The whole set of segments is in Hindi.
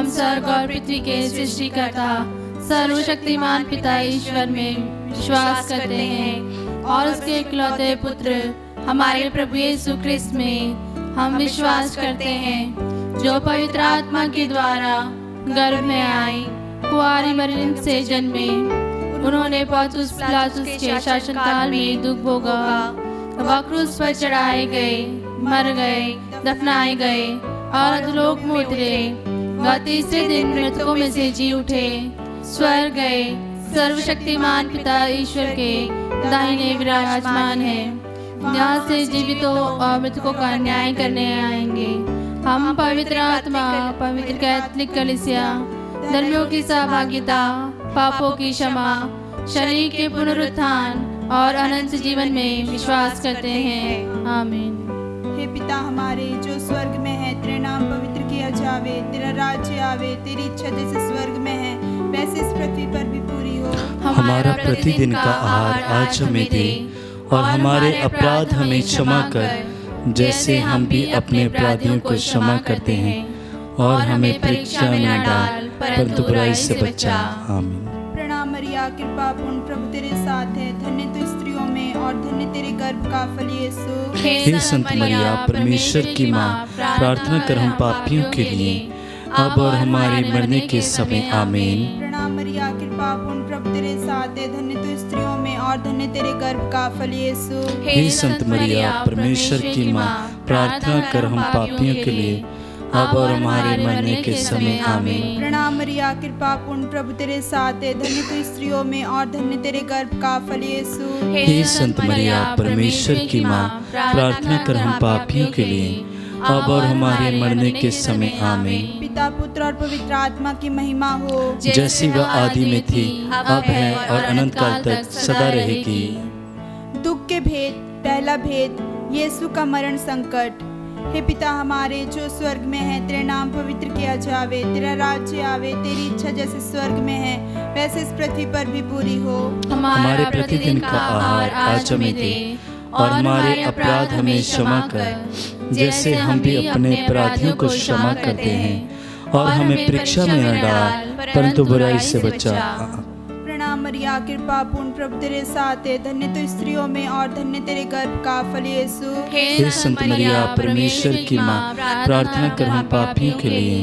हम स्वर्ग और पृथ्वी के सृष्टिकर्ता सर्वशक्तिमान पिता ईश्वर में विश्वास करते हैं और उसके इकलौते पुत्र हमारे प्रभु यीशु ख्रिस्त में हम विश्वास करते हैं, जो पवित्र आत्मा के द्वारा गर्भ में आए, कुंवारी मरियम से जन्मे। उन्होंने पौलुस पिलातुस के शासनकाल में दुख भोगा, वह क्रूस पर चढ़ाए गए, मर गए, दफनाए गए और अधोलोक में उतरे। वह तीसरे दिन मृतकों में से जी उठे, स्वर्ग गए, सर्वशक्तिमान पिता ईश्वर के दाहिने विराजमान है, यहाँ से जीवितों और मृतकों का न्याय करने आएंगे। हम पवित्र आत्मा, पवित्र कैथोलिक कलीसिया, धर्मियों की सहभागिता, पापों की क्षमा, शरीर के पुनरुत्थान और अनंत जीवन में विश्वास करते हैं। आमीन। हे पिता हमारे जो स्वर्ग में है, तेरा नाम पवित्र किया जावे, तेरा राज्य आवे, तेरी इच्छा जैसे स्वर्ग में है वैसे इस पृथ्वी पर भी पूरी हो। हमारा प्रतिदिन का आहार आज हमें दे, और हमारे अपराध हमें क्षमा कर, जैसे हम भी अपने अपराधियों को क्षमा करते हैं, और हमें परीक्षा में न डाल, परंतु बुराई से बचा। आमीन। प्रणाम मरिया, कृपा पूर्ण, प्रभु तेरे साथ है, धन्य तू स्त्रियों में और धन्य तेरे गर्भ का फल यीशु। हे संत मरिया, परमेश्वर की माँ, प्रार्थना कर हम पापियों के लिए, अब और हमारे मरने के समय। आमीन। प्रणाम मरिया, कृपा पूर्ण, प्रभु तेरे साथ है, धन्य तू स्त्रियों में और धन्य तेरे गर्भ का फल यीशु। हे संत मरिया, परमेश्वर की माँ, प्रार्थना कर हम पापियों के लिए, अब और हमारे मरने के समय। आमीन। प्रणाम मरिया, कृपा पूर्ण, प्रभु तेरे साथ है, धन्य तू स्त्रियों में और धन्य तेरे गर्भ का फल यीशु। हे संत मरिया, परमेश्वर की माँ, प्रार्थना कर हम पापियों के लिए, अब और हमारे मरने के समय। आमीन। पिता, पुत्र और पवित्र आत्मा की महिमा हो, जैसी वह आदि में थी, अब है और अनंत काल तक सदा रहेगी। दुख के भेद। पहला भेद, यीशु का मरण संकट। हे पिता हमारे जो स्वर्ग में है, तेरा नाम पवित्र किया जावे, तेरा राज्य आवे, तेरी इच्छा जैसे स्वर्ग में है वैसे इस पृथ्वी पर भी पूरी हो। हमारे प्रतिदिन का आहार आज हमें दे, और हमारे अपराध हमें क्षमा कर, जैसे हम भी अपने अपराधियों को क्षमा करते हैं, और हमें परीक्षा में न डाल, परंतु बुराई से बचा। प्रणाम मरिया, कृपा पूर्ण, प्रभु तेरे साथ है, धन्य तू स्त्रियों में और धन्य तेरे गर्भ का फल यीशु। हे संत मरिया, परमेश्वर की माँ, प्रार्थना कर हम पापियों के लिए,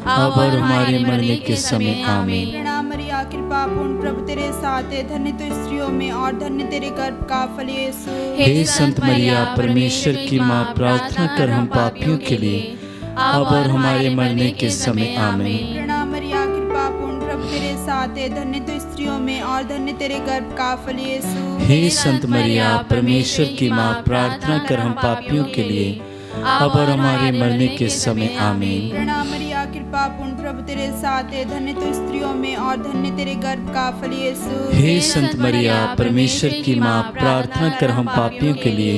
अब और हमारे मरने के समय। आमीन। प्रणाम मरिया, कृपा पूर्ण, प्रभु तेरे साथ है, धन्य तू स्त्रियों में और धन्य तेरे गर्भ का फल यीशु। हे संत मरिया, परमेश्वर की माँ, प्रार्थना कर हम पापियों के लिए, अब और हमारे मरने के समय। आमीन। प्रणाम मरिया, कृपा पूर्ण, प्रभु तेरे साथ है, धन्य तू स्त्रियों में और धन्य तेरे गर्भ का फल यीशु। हे संत मरिया, परमेश्वर की माँ, प्रार्थना कर हम पापियों के लिए, अब और हमारे मरने के समय। आमीन। प्रणाम मरिया, कृपा पूर्ण, प्रभु तेरे साथ है, धन्य तू स्त्रियों में और धन्य तेरे गर्भ का फल यीशु। हे संत मरिया, परमेश्वर की माँ, प्रार्थना कर हम पापियों के लिए,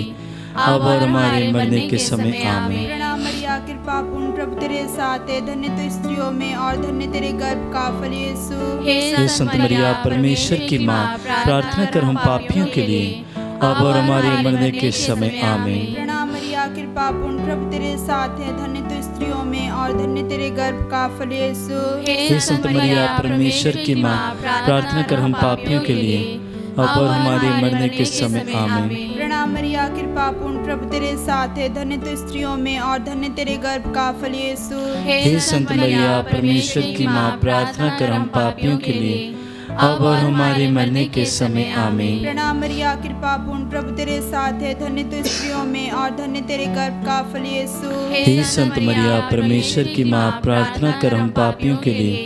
अब और हमारे मरने के समय। आमीन। प्रणाम मरिया, कृपा पूर्ण, प्रभु तेरे साथ है, धन्य तू स्त्रियों में और धन्य तेरे गर्भ का फल यीशु। हे संत मरिया, परमेश्वर की माँ, प्रार्थना कर हम पापियों के लिए, अब और हमारे मरने के समय। आमीन। प्रणाम मरिया, कृपा पूर्ण, प्रभु तेरे साथ है, धन्य तू स्त्रियों में और धन्य तेरे गर्भ का फल यीशु। हे संत मरिया, परमेश्वर की माँ, प्रार्थना कर हम पापियों के लिए, अब और हमारे मरने के समय। आमीन। प्रणाम मरिया, कृपा पूर्ण, प्रभु तेरे साथ है, धन्य तू स्त्रियों में और धन्य तेरे गर्भ का फल यीशु। हे संत मरिया, परमेश्वर की माँ, प्रार्थना कर हम पापियों के लिए, अब और हमारे मरने के समय। आमीन। प्रणाम मरिया, कृपा पूर्ण, प्रभु तेरे साथ है, धन्य तू स्त्रियों में और धन्य तेरे गर्भ का फल यीशु। हे संत मरिया, परमेश्वर की माँ, प्रार्थना कर हम पापियों के लिए,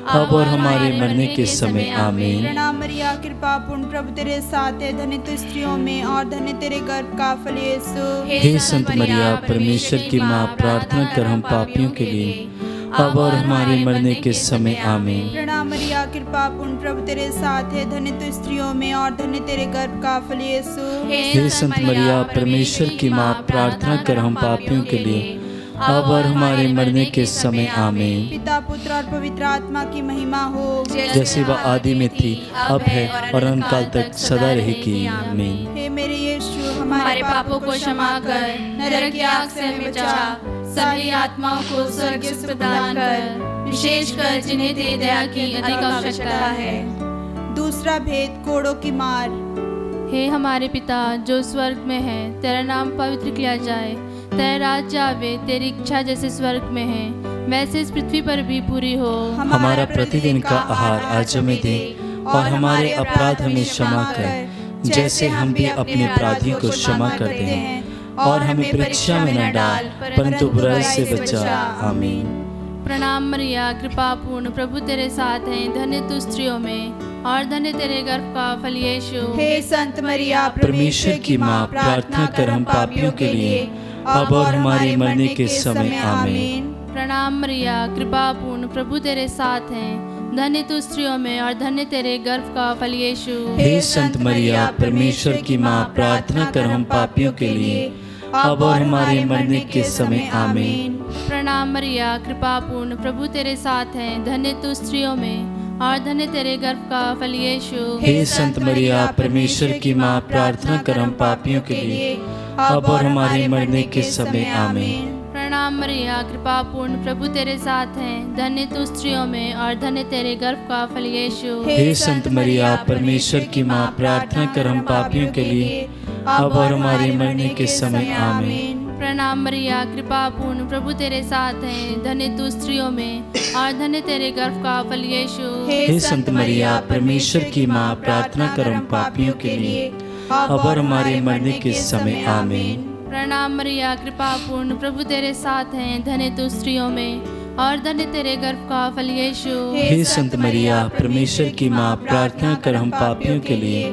अब और हमारे मरने के समय। आमीन। प्रणाम मरिया, कृपा पूर्ण, प्रभु तेरे साथ है, धन्य तू स्त्रियों में और धन्य तेरे गर्भ का फल यीशु। हे संत मरिया, परमेश्वर की माँ, प्रार्थना कर हम पापियों के लिए, अब और हमारे मरने के समय। आमीन। प्रणाम मरिया, कृपा पूर्ण, प्रभु तेरे साथ है, धन्य तू स्त्रियों में और धन्य तेरे गर्भ का फल यीशु। हे संत मरिया, परमेश्वर की माँ, प्रार्थना कर हम पापियों के लिए, अब और हमारे मरने के समय। आमीन। पिता, पुत्र और पवित्र आत्मा की महिमा हो, जैसे वह आदि में थी, अब है और अनंत काल तक सदा रहेगी। आमीन। हे मेरे यीशु, हमारे पापों को क्षमा कर, नरक की आग से हमें बचा, सभी आत्माओं को स्वर्ग सुख प्रदान कर, विशेषकर जिन्हें तेरी दया की अधिक आवश्यकता है। दूसरा भेद, कोड़ों की मार। हे हमारे पिता जो स्वर्ग में है, तेरा नाम पवित्र किया जाए, तेरा राज्य आवे, तेरी इच्छा जैसे स्वर्ग में है वैसे इस पृथ्वी पर भी पूरी हो। हमारा प्रतिदिन का आहार आज हमें दे, और हमारे अपराध हमें क्षमा कर, जैसे हम भी अपने अपराधियों को क्षमा करते हैं, और हमें परीक्षा में न डाल, परंतु बुराई से बचा। आमीन। प्रणाम मरिया, कृपा पूर्ण, प्रभु तेरे साथ हैं, धन्य तू स्त्रियों में और धन्य तेरे गर्भ का फल यीशु। हे संत मरिया, परमेश्वर की माँ, प्रार्थना कर हम पापियों के लिए, अब और हमारे मरने के समय। आमीन। प्रणाम मरिया, कृपा पूर्ण, प्रभु तेरे साथ हैं, धन्य तू स्त्रियों में और धन्य तेरे गर्भ का फल यीशु। हे संत मरिया, परमेश्वर की माँ, प्रार्थना कर हम पापियों के लिए, अब और हमारे मरने के समय। आमीन। प्रणाम मरिया, कृपा पूर्ण, प्रभु तेरे साथ हैं, धन्य तू स्त्रियों में और धन्य तेरे गर्भ का फल यीशु। हे संत मरिया, परमेश्वर की माँ, प्रार्थना कर हम पापियों के लिए, अब और हमारे मरने के समय। आमीन। प्रणाम मरिया, कृपा पूर्ण, प्रभु तेरे साथ हैं, धन्य तू स्त्रियों में और धन्य तेरे गर्भ का फल यीशु। हे संत मरिया, परमेश्वर की माँ, प्रार्थना कर हम पापियों के लिए, अब और हमारे मरने के समय। आमीन। प्रणाम मरिया, कृपा पूर्ण, प्रभु तेरे साथ हैं, धन्य तू स्त्रियों में और धन्य तेरे गर्भ का फल यीशु। हे संत मरिया, परमेश्वर की माँ, प्रार्थना कर हम पापियों के लिए, अब और हमारे मरने के समय। आमीन। प्रणाम मरिया, कृपा पूर्ण, प्रभु तेरे साथ हैं, धन्य तू स्त्रियों में और धन्य तेरे गर्भ का फल यीशु। हे संत मरिया, परमेश्वर की माँ, प्रार्थना कर हम पापियों के लिए,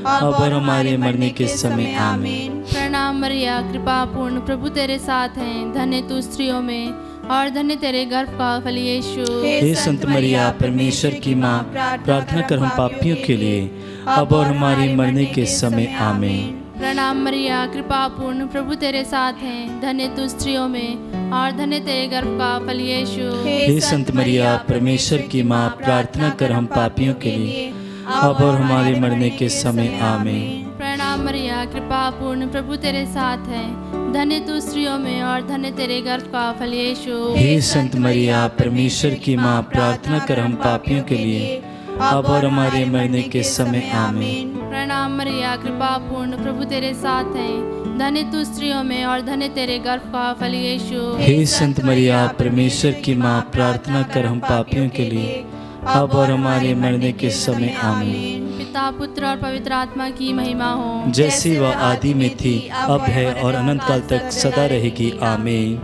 अब और हमारे मरने के समय। आमीन। प्रणाम मरिया, कृपा पूर्ण, प्रभु तेरे साथ हैं, धन्य तू स्त्रियों में और धन्य तेरे गर्भ का फल यीशु। हे संत मरिया, परमेश्वर की माँ, प्रार्थना कर हम पापियों के लिए, अब और हमारे मरने के समय। आमीन। प्रणाम मरिया, कृपा पूर्ण, प्रभु तेरे साथ हैं, धन्य तू स्त्रियों में और धन्य तेरे गर्भ का फल यीशु। हे संत मरिया, परमेश्वर की माँ, प्रार्थना कर हम पापियों के लिए, अब और हमारे मरने के समय। आमीन। प्रणाम मरिया, कृपा पूर्ण, प्रभु तेरे साथ हैं, धन्य तू स्त्रियों में और धन्य तेरे गर्भ का फल यीशु। हे संत मरिया, परमेश्वर की माँ, प्रार्थना कर हम पापियों के लिए, अब और हमारे मरने के समय। आमीन। प्रणाम मरिया, कृपा पूर्ण, प्रभु तेरे साथ हैं, धन्य तू स्त्रियों में और धन्य तेरे गर्भ का फल यीशु। हे संत मरिया, परमेश्वर की माँ, प्रार्थना कर हम पापियों के लिए, अब और हमारे मरने के समय। आमीन। पिता, पुत्र और पवित्र आत्मा की महिमा हो, जैसी वह आदि में थी, अब है और अनंत काल तक सदा रहेगी। आमीन।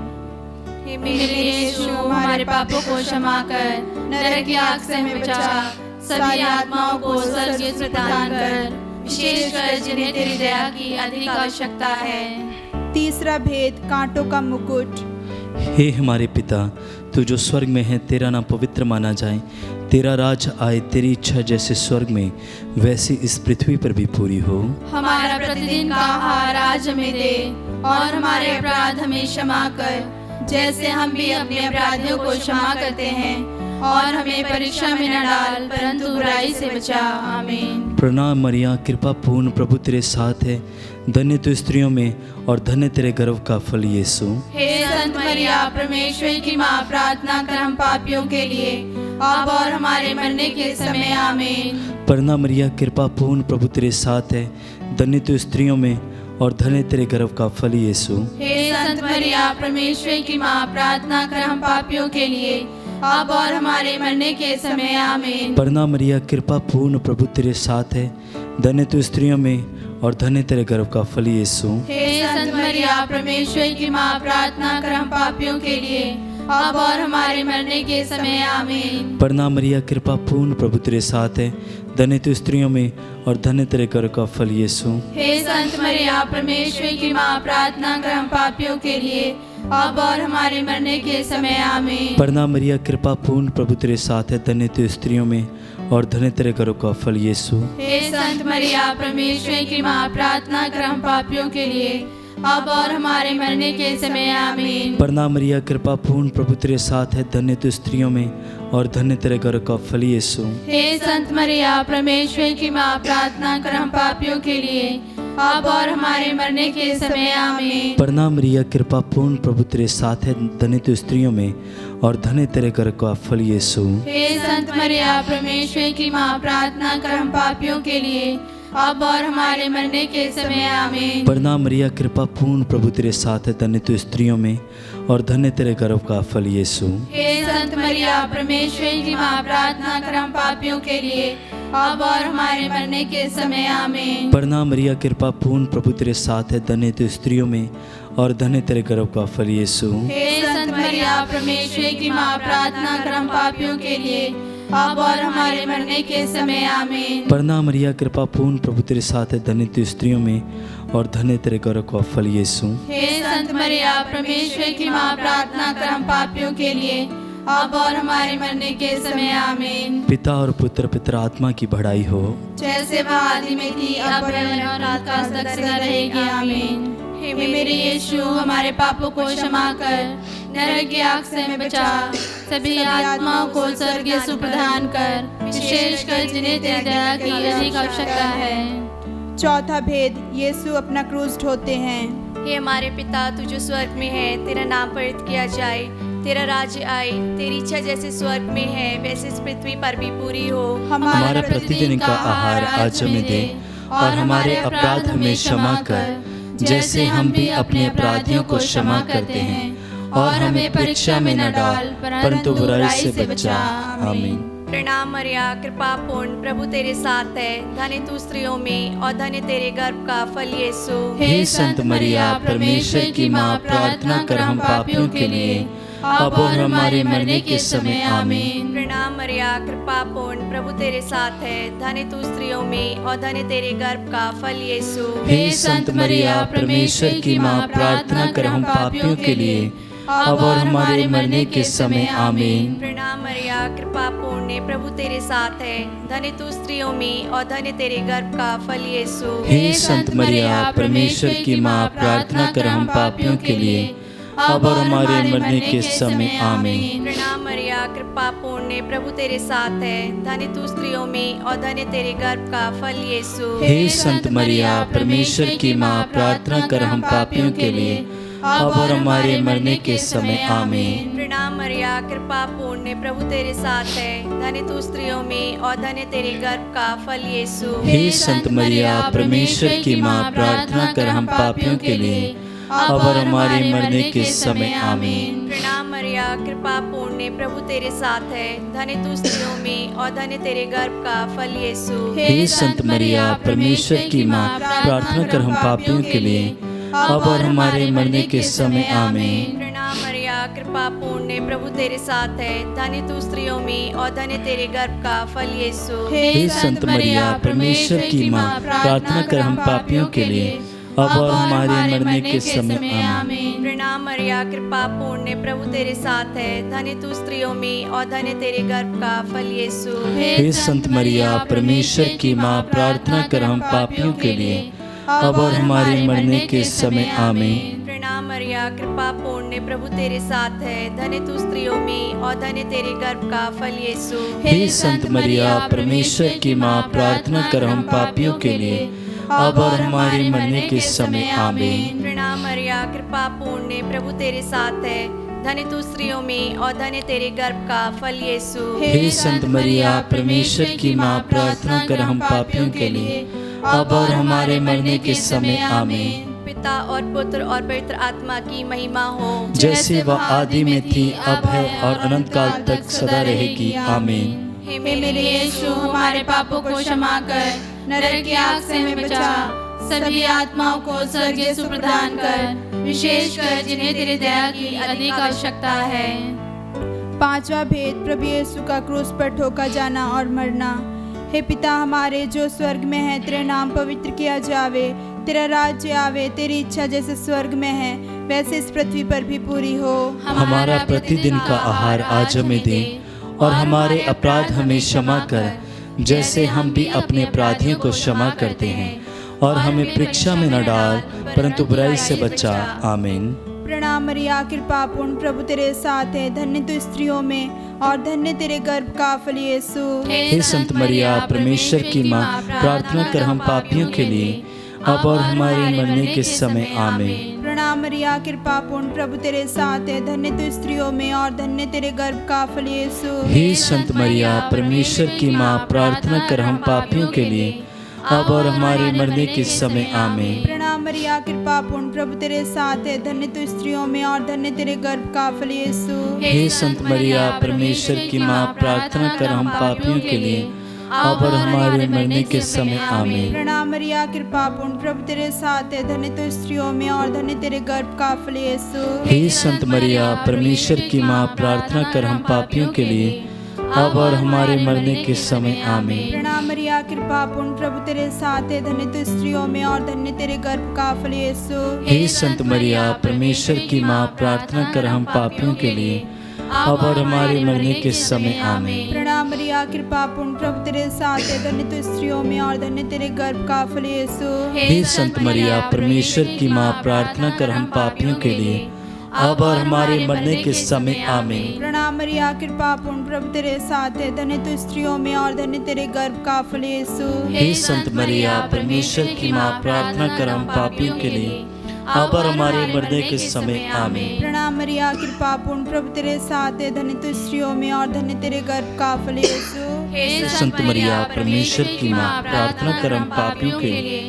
हे मेरे यीशु, हमारे पापों को क्षमा कर, नरक की आग से हमें बचा, सभी आत्माओं को स्वर्ग सुख प्रदान कर, विशेषकर जिन्हें तेरी दया की अधिक आवश्यकता है। तीसरा भेद, कांटों का मुकुट। हे हमारे पिता, तू जो स्वर्ग में है, तेरा नाम पवित्र माना जाए, तेरा राज आए, तेरी इच्छा जैसे स्वर्ग में वैसी इस पृथ्वी पर भी पूरी हो। हमारा प्रतिदिन का आहार आज हमें दे, और हमारे अपराध हमें क्षमा कर, जैसे हम भी अपने अपराधियों को क्षमा करते हैं, और हमें परीक्षा में न डाल, परंतु बुराई से बचा। आमीन। प्रणाम मरिया, कृपा पूर्ण, प्रभु तेरे साथ है, धन्य तू स्त्रियों में और धन्य तेरे गर्भ का फल यीशु। हे संत मरिया, परमेश्वर की माँ, प्रार्थना कर हम पापियों के लिए, अब और हमारे मरने के समय। आमीन। प्रणाम मरिया, कृपा पूर्ण, प्रभु तेरे साथ है, धन्य तू स्त्रियों में और धन्य तेरे गर्भ का फल यीशु। हे संत मरिया, परमेश्वर की माँ, प्रार्थना कर हम पापियों के लिए, अब और हमारे मरने के समय। आमीन। प्रणाम मरिया, कृपा पूर्ण, प्रभु तेरे साथ है, धन्य तू स्त्रियों में और धन्य तेरे गर्भ का फल यीशु। हे संत मरिया, परमेश्वर की माँ, प्रार्थना कर हम पापियों के लिए, अब और हमारे मरने के समय। आमीन। प्रणाम मरिया, कृपा पूर्ण, प्रभु तेरे साथ है, धन्य तू स्त्रियों में और धन्य तेरे गर्भ का फल यीशु। हे संत मरिया, परमेश्वर की माँ, प्रार्थना कर हम पापियों के लिए, अब और हमारे मरने के समय। आमीन। प्रणाम मरिया, कृपा पूर्ण, प्रभु तेरे साथ है, धन्य तू स्त्रियों में और धन्य तेरे गर्भ का फल यीशु। हे संत मरिया, परमेश्वर की माँ, प्रार्थना कर हम पापियों के लिए, अब और हमारे मरने के समय। आमीन। प्रणाम मरिया, कृपा पूर्ण, प्रभु तेरे साथ है, धन्य तू स्त्रियों में और धन्य तेरे गर्भ का फल यीशु। हे संत मरिया, परमेश्वर की माँ, प्रार्थना कर हम पापियों के लिए, अब और हमारे मरने के समय आमीन। प्रणाम मरिया, कृपा पूर्ण, प्रभु तेरे साथ है, धन्य तू स्त्रियों में और धन्य तेरे गर्भ का फल यीशु। हे संत मरिया, परमेश्वर की माँ, प्रार्थना कर हम पापियों के लिए, अब और हमारे मरने के समय आमीन। प्रणाम मरिया, कृपा पूर्ण, प्रभु तेरे साथ है, धन्य तू स्त्रियों में और धन्य तेरे गर्भ का फल यीशु। हे संत मरिया, परमेश्वर की माँ, प्रार्थना कर हम पापियों के लिए, अब और हमारे मरने के समय आमीन। प्रणाम मरिया, कृपा पूर्ण, प्रभु तेरे साथ है, धन्य तू स्त्रियों में और धन्य तेरे गर्भ का फल यीशु। हे संत मरिया, परमेश्वर की माँ, प्रार्थना कर हम पापियों के लिए, अब और हमारे मरने के समय आमीन। प्रणाम मरिया, कृपा पूर्ण, प्रभु तेरे साथ है, धन्य तू स्त्रियों में और धन्य तेरे गर्भ का फल यीशु। हे संत मरिया, परमेश्वर की माँ, प्रार्थना कर हम पापियों के लिए, अब और हमारे मरने के समय आमीन। पिता और पुत्र पितर आत्मा की बढ़ाई हो, जैसे वह आदि में थी, अब है और आकाश तक सदा रहेगी आमीन। हे मेरे यीशु, हमारे पापों को क्षमा कर, नरक की आग से हमें बचा, सभी आत्माओं को स्वर्गीय सुख प्रदान कर, विशेषकर जिन्हें तेरी दया की अधिक आवश्यकता है। चौथा भेद, यीशु अपना क्रूस ढोते हैं। हे हमारे पिता, तू जो स्वर्ग में है, तेरा नाम पवित्र किया जाए, तेरा राज्य आए, तेरी इच्छा जैसे स्वर्ग में है वैसे इस पृथ्वी पर भी पूरी हो। हमारा प्रतिदिन का आहार आज हमें दे और हमारे अपराध हमें क्षमा कर, जैसे हम भी अपने अपराधियों को क्षमा करते हैं, और हमें परीक्षा में न डाल, परंतु बुराई से बचा। आमीन। प्रणाम मरिया, कृपा पूर्ण, प्रभु तेरे साथ है, धन्य तू स्त्रियों में और धन्य तेरे गर्भ का फल यीशु। हे संत मरिया, परमेश्वर की माँ, प्रार्थना कर हम पापियों के लिए, अब और हमारे मरने के समय आमीन। प्रणाम मरिया, कृपा पूर्ण, प्रभु तेरे साथ है, धन्य तू स्त्रियों में और धन्य तेरे गर्भ का फल यीशु। हे संत मरिया, परमेश्वर की माँ, प्रार्थना कर हम पापियों के लिए, अब और हमारे मरने के समय आमीन। प्रणाम मरिया, कृपा पूर्ण, प्रभु तेरे साथ है, धन्य तू स्त्रियों में और धन्य तेरे गर्भ का फल यीशु। हे संत मरिया, परमेश्वर की माँ, प्रार्थना कर हम पापियों के लिए, अब और हमारे मरने के समय आमीन। प्रणाम मरिया, कृपा पूर्ण, प्रभु तेरे साथ है, धन्य तू स्त्रियों में और धन्य तेरे गर्भ का फल यीशु। हे संत मरिया, परमेश्वर की माँ, प्रार्थना कर हम पापियों के लिए, अब और हमारे मरने के समय आमीन। प्रणाम मरिया, कृपा पूर्ण, प्रभु तेरे साथ है, धन्य तू स्त्रियों में और धन्य तेरे गर्भ का फल यीशु। हे संत मरिया, परमेश्वर की माँ, प्रार्थना कर हम पापियों के लिए, अब और हमारे मरने के समय आमीन। प्रणाम मरिया, कृपा पूर्ण, प्रभु तेरे साथ है, धन्य तू स्त्रियों में और धन्य तेरे गर्भ का फल यीशु। हे संत मरिया, परमेश्वर की माँ, प्रार्थना कर हम पापियों के लिए, अब और हमारे मरने के समय आमीन। प्रणाम मरिया, कृपा पूर्ण, प्रभु तेरे साथ है, धन्य तू स्त्रियों में और धन्य तेरे गर्भ का फल यीशु। हे संत मरिया, परमेश्वर की माँ, प्रार्थना कर हम पापियों के लिए, अब और हमारे मरने के समय आमीन। प्रणाम मरिया, कृपा पूर्ण, प्रभु तेरे साथ है, धन्य तू स्त्रियों में और धन्य तेरे गर्भ का फल यीशु। हे संत मरिया, परमेश्वर की माँ, प्रार्थना कर हम पापियों के लिए, अब और हमारे मरने के समय आमीन। प्रणाम मरिया, कृपा पूर्ण, प्रभु तेरे साथ है, धन्य तू स्त्रियों में और धन्य तेरे गर्भ का फल यीशु। हे संत मरिया, परमेश्वर की माँ, प्रार्थना कर हम पापियों के लिए, अब और हमारे मरने के समय आमीन। प्रणाम मरिया, कृपा पूर्ण, प्रभु तेरे साथ है, धन्य तू स्त्रियों में और धन्य तेरे गर्भ का फल यीशु। हे संत मरिया, परमेश्वर की माँ, प्रार्थना कर हम पापियों के लिए, अब और हमारे मरने के समय आमीन। पिता और पुत्र और पवित्र आत्मा की महिमा हो, जैसे वह आदि में थी, अब है और अनंत काल तक सदा रहेगी आमीन। हे मेरे यीशु, हमारे पापों को क्षमा कर, नरक की आग से हमें बचा, सभी आत्माओं को स्वर्गीय सुख प्रदान कर, विशेषकर जिन्हें तेरी दया की अधिक आवश्यकता है। पांचवा भेद, प्रभु यीशु का क्रूस पर ठोका जाना और मरना। हे पिता हमारे जो स्वर्ग में है, तेरा नाम पवित्र किया जावे, तेरा राज्य आवे, तेरी इच्छा जैसे स्वर्ग में है वैसे इस पृथ्वी पर भी पूरी हो। हमारा प्रतिदिन का आहार आज हमें दे और हमारे अपराध हमें क्षमा कर, जैसे हम भी अपने अपराधियों को क्षमा करते हैं, और हमें परीक्षा में न डाल, परंतु बुराई से बचा। आमीन। प्रणाम मरिया, कृपा पूर्ण, प्रभु तेरे साथ है, धन्य तू स्त्रियों में और धन्य तेरे गर्भ का फल यीशु। हे संत मरिया, परमेश्वर की माँ, प्रार्थना कर हम पापियों के लिए, अब और हमारे मरने के समय आमीन। प्रणाम मरिया, कृपा पूर्ण, प्रभु तेरे साथ है, धन्य तू स्त्रियों में और धन्य तेरे गर्भ का फल यीशु। हे संत मरिया, परमेश्वर की माँ, प्रार्थना कर हम पापियों के लिए, अब और हमारे मरने के समय आमीन। प्रणाम मरिया, कृपा पूर्ण, प्रभु तेरे साथ है, धन्य तू स्त्रियों में और धन्य तेरे गर्भ का फल यीशु। हे संत मरिया, परमेश्वर की माँ, प्रार्थना कर हम पापियों के लिए, अब और हमारे मरने के समय आमीन। प्रणाम मरिया, कृपा पूर्ण, प्रभु तेरे साथ है, धन्य तू स्त्रियों में और धन्य तेरे गर्भ का फल यीशु। हे संत मरिया, परमेश्वर की माँ, प्रार्थना कर हम पापियों के लिए, अब और हमारे मरने के समय आमीन। प्रणाम मरिया, कृपा पूर्ण, प्रभु तेरे साथ है, धन्य तू स्त्रियों में और धन्य तेरे गर्भ का फल यीशु। हे संत मरिया, परमेश्वर की माँ, प्रार्थना कर हम पापियों के लिए, अब और हमारे मरने के समय आमीन। प्रणाम मरिया, कृपा पूर्ण, प्रभु तेरे साथ है, धन्य तू स्त्रियों में और धन्य तेरे गर्भ का फल यीशु। हे संत मरिया, परमेश्वर की माँ, प्रार्थना कर हम पापियों के लिए, अब और हमारे मरने के समय आमीन। प्रणाम मरिया, कृपा पूर्ण, प्रभु तेरे साथ है, धन्य तू स्त्रियों में और धन्य तेरे गर्भ का फल यीशु। हे संत मरिया, परमेश्वर की माँ, प्रार्थना कर हम पापियों के लिए, अब और हमारे मरने के समय आमीन। प्रणाम मरिया, कृपा पूर्ण, प्रभु तेरे साथ है, धन्य तू स्त्रियों में और धन्य तेरे गर्भ का फल यीशु। हे संत मरिया, परमेश्वर की माँ, प्रार्थना कर हम पापियों के लिए,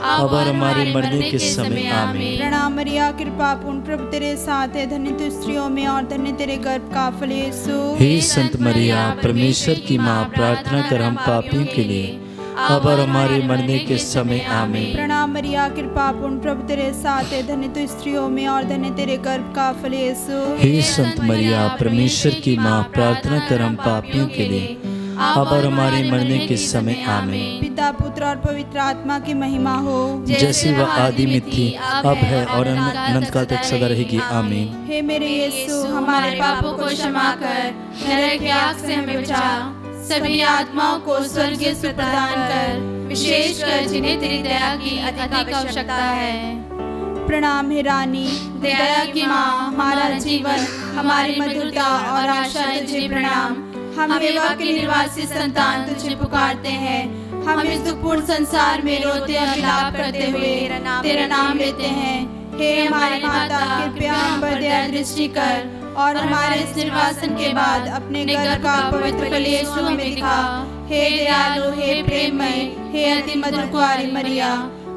अब और हमारे मरने के समय आमीन। प्रणाम मरिया, कृपा पूर्ण, प्रभु तेरे साथ है, धन्य तू स्त्रियों में और धन्य तेरे गर्भ का फल यीशु। हे संत मरिया, परमेश्वर की माँ, प्रार्थना कर हम पापियों के लिए, अब और हमारे मरने के समय आमीन। प्रणाम मरिया, कृपा पूर्ण, प्रभु तेरे साथ है, धन्य तू स्त्रियों में और धन्य तेरे गर्भ का फल यीशु। हे संत मरिया, परमेश्वर की माँ, प्रार्थना कर हम पापियों के लिए, अब और हमारे मरने के समय आमीन। पिता, पुत्र और पवित्र आत्मा की महिमा हो, जैसी वह आदि में थी, अब है और अनंत काल तक सदा रहेगी आमीन। हे मेरे यीशु, हमारे पापों को क्षमा कर, नरक की आग से हमें बचा, सभी आत्माओं को स्वर्गीय सुख प्रदान कर, विशेषकर जिन्हें तेरी दया की अधिक आवश्यकता है। प्रणाम हे रानी, दया की माँ, हमारा जीवन, हमारी मधुरता और आशा तुझे प्रणाम। हम एवा के निर्वासी संतान तुझे पुकारते हैं। हम इस दुखपूर्ण संसार में रोते और विलाप करते हुए तेरा नाम लेते हैं। हे हमारी माता, कृपया हम पर दया दृष्टि कर और हमारे इस निर्वासन के बाद अपने गर्भ का पवित्र फल यीशु हमें दिखा। हे दयालु, हे प्रेममय, हे अति मधुर कुंवारी मरिया,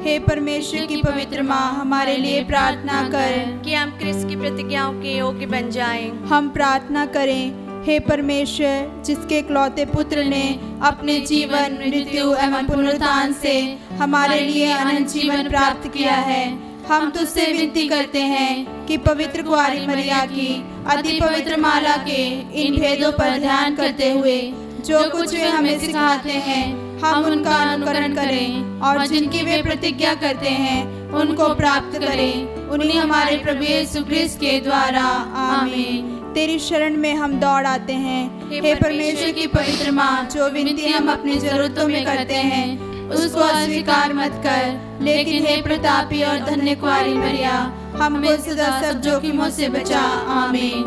हे परमेश्वर की पवित्र माँ, हमारे लिए प्रार्थना कर कि हम क्रिस्त की प्रतिज्ञाओं के योग्य बन जाएं। हम प्रार्थना करें। हे परमेश्वर, जिसके इकलौते पुत्र ने अपने जीवन, मृत्यु एवं पुनरुत्थान से हमारे लिए अनंत जीवन प्राप्त किया है, हम तुझसे विनती करते हैं कि पवित्र कुंवारी मरिया की अति पवित्र माला के इन भेदों पर ध्यान करते हुए जो कुछ वे हमें सिखाते हैं, हम उनका अनुकरण करें और जिनकी वे प्रतिज्ञा करते हैं उनको प्राप्त करें। उन्हीं हमारे प्रभु यीशु क्रिस्त के द्वारा, आमीन। तेरी शरण में हम दौड़ आते हैं। हे परमेश्वर की पवित्र माँ, जो विनती हम अपनी जरूरतों में करते हैं उसको अस्वीकार मत कर, लेकिन हे प्रतापी और धन्य कुंवारी मरिया, हमको सदा सब जोखिमों से बचा, आमीन।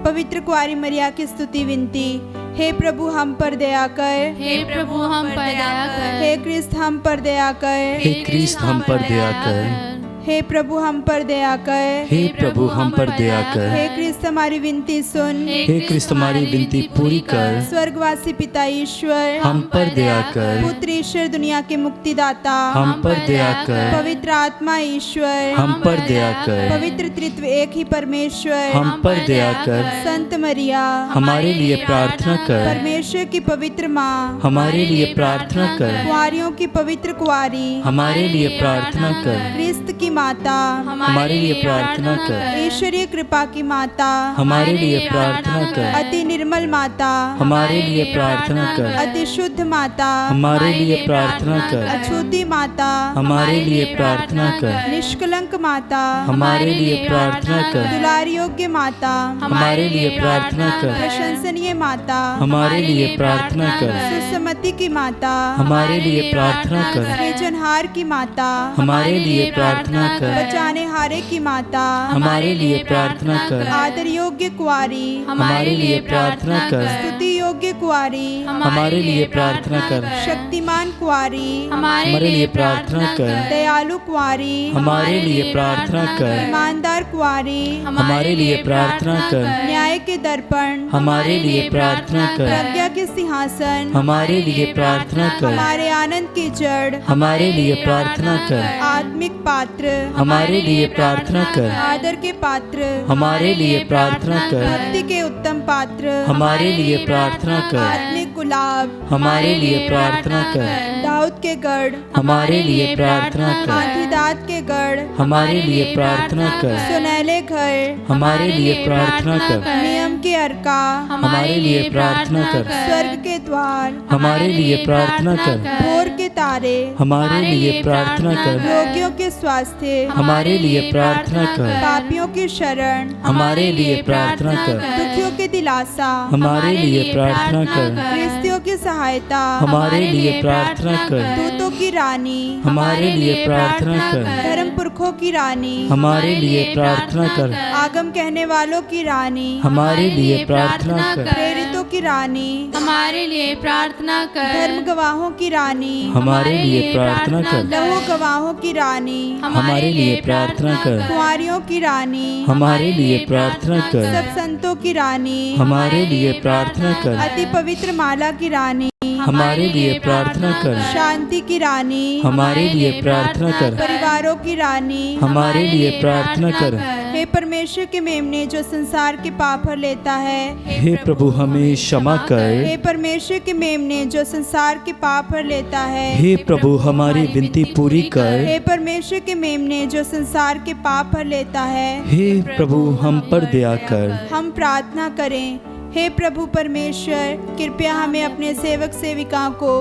पवित्र कुंवारी मरिया की स्तुति विनती। हे प्रभु, हम पर दया कर। हे प्रभु, हम पर दया कर। हे क्रिस्त, हम पर दया कर। हे क्रिस्त, हम पर दया कर। हे प्रभु, हम पर दया कर। हे प्रभु, हम पर दया कर। हे क्रिस्त, हमारी विनती सुन। हे क्रिस्त, हमारी विनती पूरी कर। स्वर्गवासी पिता ईश्वर, हम पर दया कर। पुत्र ईश्वर, दुनिया के मुक्तिदाता, हम पर दया कर। पवित्र आत्मा ईश्वर, हम पर दया कर। पवित्र त्रित्व एक ही परमेश्वर, हम पर दया कर। संत मरिया, हमारे लिए प्रार्थना कर। परमेश्वर की पवित्र माँ, हमारे लिए प्रार्थना कर। कुंवारियों की पवित्र कुंवारी, हमारे लिए प्रार्थना कर। क्रिस्त की माता, हमारे लिए प्रार्थना कर। ईश्वरीय कृपा की माता, हमारे लिए प्रार्थना कर। अति निर्मल माता, हमारे लिए प्रार्थना कर। अति शुद्ध माता, हमारे लिए प्रार्थना कर। अछूती माता, हमारे लिए प्रार्थना कर। निष्कलंक माता, हमारे लिए प्रार्थना कर। दुलार योग्य माता, हमारे लिए प्रार्थना कर। प्रशंसनीय माता, हमारे लिए प्रार्थना कर। सुसमति की माता, हमारे लिए प्रार्थना कर। सृजनहार की माता, हमारे लिए प्रार्थना प्रार्थना कर। बचाने हारे की माता हमारे लिए प्रार्थना कर। आदर योग्य कुंवारी हमारे लिए प्रार्थना कर। स्तुति योग्य कुंवारी हमारे लिए प्रार्थना कर। शक्तिमान कुंवारी हमारे लिए प्रार्थना कर। दयालु कुंवारी हमारे लिए प्रार्थना कर। ईमानदार कुंवारी हमारे लिए प्रार्थना कर। न्याय के दर्पण हमारे लिए प्रार्थना कर। प्रज्ञा के सिंहासन हमारे लिए प्रार्थना कर। हमारे आनंद की जड़ हमारे लिए प्रार्थना कर। आत्मिक पात्र हमारे लिए प्रार्थना कर। आदर के पात्र हमारे लिए प्रार्थना कर। भक्ति के उत्तम पात्र हमारे लिए प्रार्थना कर। आत्मिक गुलाब हमारे लिए प्रार्थना कर। दाऊद के गढ़ हमारे लिए प्रार्थना कर। आंधिदात के गढ़ हमारे लिए प्रार्थना कर। सुनहले घर हमारे लिए प्रार्थना कर। नियम के अर्का हमारे लिए प्रार्थना कर। स्वर्ग के द्वार हमारे लिए प्रार्थना कर। भोर के तारे हमारे लिए प्रार्थना कर। रोगियों के स्वास्थ्य हमारे लिए प्रार्थना कर। पापियों की शरण हमारे लिए प्रार्थना कर। दुखियों के दिलासा हमारे लिए प्रार्थना कर। गृहस्थियों की सहायता हमारे लिए प्रार्थना कर। दूतों की रानी हमारे लिए प्रार्थना कर। धर्म पुरखों की रानी हमारे लिए प्रार्थना कर। आगम कहने वालों की रानी हमारे लिए प्रार्थना कर। प्रेरितों की रानी हमारे लिए प्रार्थना कर। धर्म गवाहों की रानी हमारे लिए प्रार्थना कर। लहू गवाहों की रानी हमारे लिए प्रार्थना कर। कुंवारियों की रानी हमारे लिए प्रार्थना कर। सब संतों की रानी हमारे लिए प्रार्थना कर। अति पवित्र माला की रानी हमारे लिए प्रार्थना कर। शांति की रानी हमारे लिए प्रार्थना कर। परिवारों की रानी हमारे लिए प्रार्थना कर। हे परमेश्वर के मेमने जो संसार के पाप हर लेता है हे प्रभु हमें क्षमा कर। हे परमेश्वर के मेमने जो संसार के पाप हर लेता है हे प्रभु हमारी विनती पूरी कर। हे परमेश्वर के मेमने जो संसार के पाप हर लेता है हे प्रभु हम पर दया कर। हम प्रार्थना करें। हे प्रभु परमेश्वर कृपया हमें अपने सेवक सेविकाओं को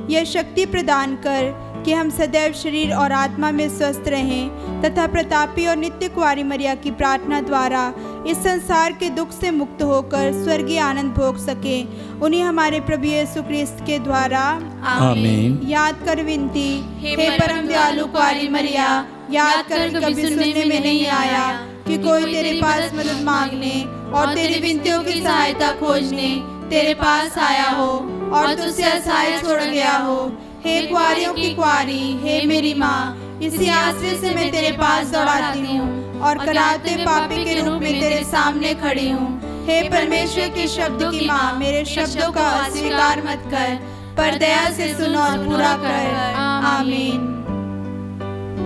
यह शक्ति प्रदान कर कि हम सदैव शरीर और आत्मा में स्वस्थ रहें तथा प्रतापी और नित्य कुंवारी मरिया की प्रार्थना द्वारा इस संसार के दुख से मुक्त होकर स्वर्गीय आनंद भोग सकें। उन्हीं हमारे प्रभु यीशु क्रिस्त के द्वारा आमीन। याद कर विनती। हे परम दयालु कुंवारी मरिया, याद कर कि कभी सुनने में नहीं आया कि कोई तेरे पास मदद मांगने और तेरी विनतियों की सहायता खोजने तेरे पास आया हो और तुझसे असहाय छोड़ गया हो। हे कुंवारियों की कुंवारी, हे मेरी माँ, इसी आश्रय से मैं तेरे पास दौड़ाती हूँ और कराते पापी के रूप में तेरे सामने खड़ी हूँ। हे परमेश्वर के शब्द की माँ, मेरे शब्दों का अस्वीकार मत कर, पर दया से सुन और पूरा कर। आमीन।